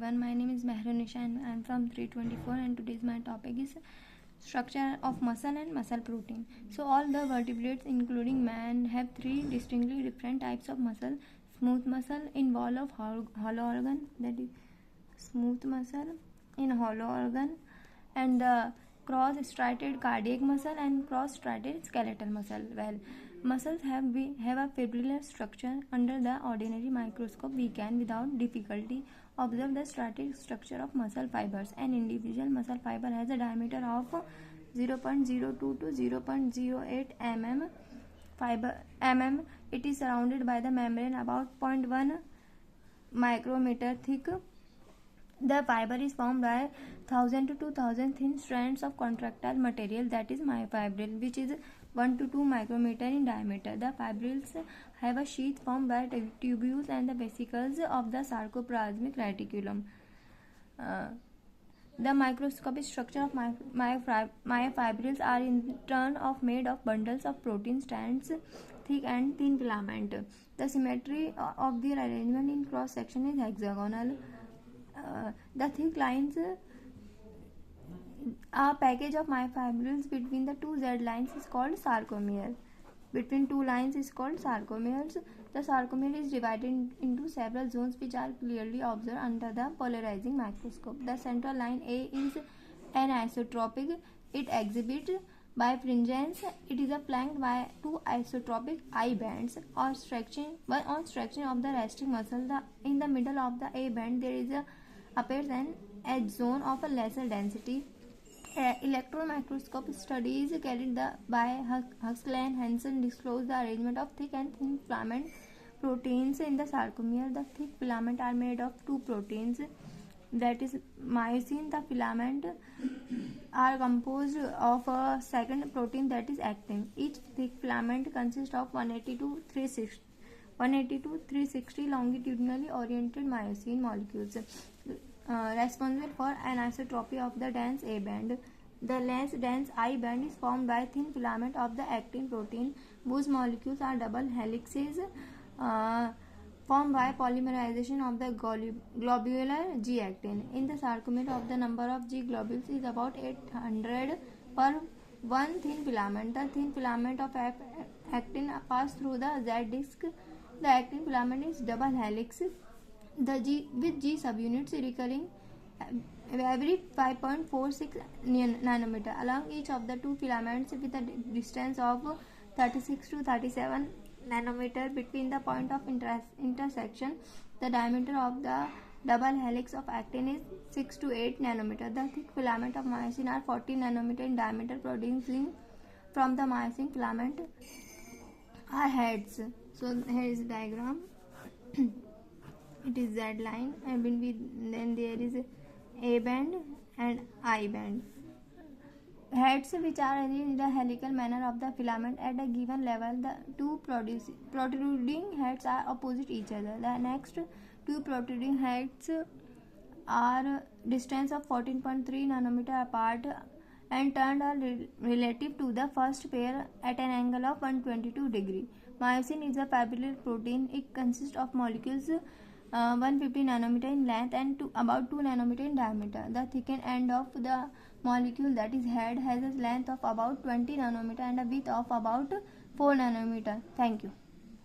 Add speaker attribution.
Speaker 1: everyone. My name is Mehrunisha and I am from 324, and today's my topic is structure of muscle and muscle protein. So all the vertebrates including man have three distinctly different types of muscle. Smooth muscle in wall of hollow organ, that is smooth muscle in hollow organ, and the cross-striated cardiac muscle and cross-striated skeletal muscle. Well, muscles have a fibrillar structure. Under the ordinary microscope, we can without difficulty observe the striated structure of muscle fibers. An individual muscle fiber has a diameter of 0.02 to 0.08 mm. It is surrounded by the membrane about 0.1 micrometer thick. The fiber is formed by 1000 to 2000 thin strands of contractile material, that is myofibril, which is 1 to 2 micrometer in diameter. The fibrils have a sheath formed by tubules and the vesicles of the sarcoplasmic reticulum. The microscopic structure of myofibrils are in turn made of bundles of protein strands, thick and thin filament. The symmetry of their arrangement in cross section is hexagonal. The thick lines, a package of myofibrils between the two Z lines is called sarcomere. Between two lines is called sarcomeres. The sarcomere is divided into several zones which are clearly observed under the polarizing microscope. The central line A is anisotropic. It exhibits bifringence. It is flanked by two isotropic I bands. On stretching of the resting muscle, in the middle of the A band there appears an edge zone of a lesser density. Electron microscope studies carried by Huxley and Hansen disclose the arrangement of thick and thin filament proteins in the sarcomere. The thick filament are made of two proteins, that is myosin. The filament are composed of a second protein, that is actin. Each thick filament consists of 180 to 360 longitudinally oriented myosin molecules, responsible for anisotropy of the dense A band. The less dense I band is formed by thin filament of the actin protein, whose molecules are double helices formed by polymerization of the globular G-actin. In the sarcomere of the number of G globules is about 800 per one thin filament. The thin filament of actin pass through the Z disc. The actin filament is double helix, with G subunits recurring every 5.46 nanometer along each of the two filaments, with a distance of 36 to 37 nanometer between the point of intersection. The diameter of the double helix of actin is 6 to 8 nanometer. The thick filament of myosin are 40 nanometer in diameter. Producing from the myosin filament are heads. So here is the diagram. It is Z line, and then there is A band and I band. Heads, which are arranged in the helical manner of the filament at a given level. The two protruding heads are opposite each other. The next two protruding heads are distance of 14.3 nanometer apart and turned relative to the first pair at an angle of 122 degree. Myosin is a fibrillar protein. It consists of molecules 150 nanometer in length and about 2 nanometer in diameter. The thickened end of the molecule, that is head, has a length of about 20 nanometer and a width of about 4 nanometer. Thank you.